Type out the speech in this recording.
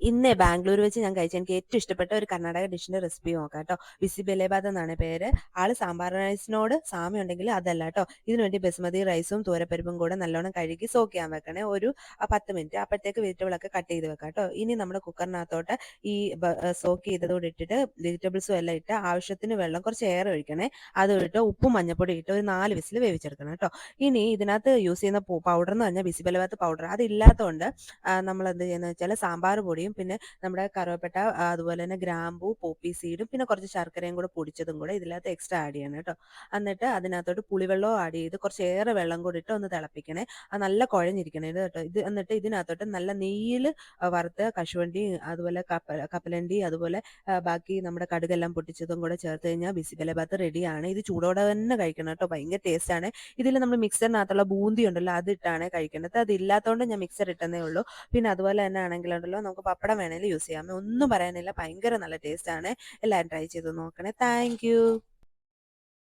ഇന്ന് ബാംഗ്ലൂർ വെച്ച് ഞാൻ കഴിച്ച എനിക്ക് ഏറ്റവും ഇഷ്ടപ്പെട്ട ഒരു കർണാടക ഡിഷിന്റെ റെസിപ്പി നോക്കാം കേട്ടോ. ബിസിബെലേബാത്ത് എന്നാണ് പേര്. ആള് സാമ്പാർ റൈസിനോട് സാമ്യം ഉണ്ടെങ്കിൽ അതല്ല കേട്ടോ. ഇതിനു വേണ്ടി ബസുമതി റൈസും തൂരപ്പരിപ്പും കൂടെ നല്ലോണം കഴുകി സോക്ക് ചെയ്യാൻ വെക്കണേ ഒരു 10 മിനിറ്റ്. അപ്പോഴത്തേക്ക് വെജിറ്റബിളൊക്കെ കട്ട് ചെയ്ത് വെക്കാം കേട്ടോ. ഇനി നമ്മുടെ കുക്കറിനകത്തോട്ട് ഈ സോക്ക് ചെയ്തതോടെ ഇട്ടിട്ട് വെജിറ്റബിൾസും എല്ലാം ഇട്ട് ആവശ്യത്തിന് വെള്ളം കുറച്ച് ഏറെ ഒഴിക്കണേ. അത് ഇട്ട് ഉപ്പും മഞ്ഞപ്പൊടി ഇട്ട് ഒരു 4 വിസിൽ വേവിച്ചെടുക്കണം കേട്ടോ. ഇനി ഇതിനകത്ത് യൂസ് ചെയ്യുന്ന പൗഡർ എന്ന് പറഞ്ഞാൽ ബിസിബെലേബാത്ത് പൗഡർ. അതില്ലാത്തതുകൊണ്ട് നമ്മൾ എന്ത് ചെയ്യുന്നത് വെച്ചാൽ സാമ്പാർ പൊടിയും പിന്നെ നമ്മുടെ കറുവപ്പട്ട അതുപോലെ തന്നെ ഗ്രാമ്പൂ പോപ്പി സീഡും പിന്നെ കുറച്ച് ശർക്കരയും കൂടെ പൊടിച്ചതും കൂടെ ഇതിനകത്ത് എക്സ്ട്രാ ആഡ് ചെയ്യണം കേട്ടോ. എന്നിട്ട് അതിനകത്തോട്ട് പുളിവെള്ളവും ആഡ് ചെയ്ത് കുറച്ചേറെ വെള്ളം കൂടി ഇട്ട് ഒന്ന് തിളപ്പിക്കണേ. അത് നല്ല കുഴഞ്ഞിരിക്കണേ ഇത് കേട്ടോ. എന്നിട്ട് ഇതിനകത്തോട്ട് നല്ല നെയ്യിൽ വറുത്ത കശുവണ്ടി അതുപോലെ കപ്പലണ്ടി അതുപോലെ ബാക്കി നമ്മുടെ കടുകെല്ലാം പൊട്ടിച്ചതും കൂടെ ചേർത്ത് കഴിഞ്ഞാൽ ബിസിബെലേബാത്ത് റെഡിയാണ്. ഇത് ചൂടോടെ തന്നെ കഴിക്കണം കേട്ടോ. ഭയങ്കര ടേസ്റ്റ് ആണ്. ഇതിൽ നമ്മൾ മിക്സറിനകത്തുള്ള ബൂന്തി ഉണ്ടല്ലോ അതിട്ടാണ് കഴിക്കേണ്ടത്. അതില്ലാത്തതുകൊണ്ട് ഞാൻ മിക്സർ ഇട്ടെന്നേ ഉള്ളൂ. പിന്നെ അതുപോലെ തന്നെ ആണെങ്കിലുണ്ടല്ലോ നമുക്ക് പപ്പടം വേണമെങ്കിൽ യൂസ് ചെയ്യാം. ഒന്നും പറയാനില്ല, ഭയങ്കര നല്ല ടേസ്റ്റ് ആണ്. എല്ലാവരും ട്രൈ ചെയ്ത് നോക്കണേ. Thank you.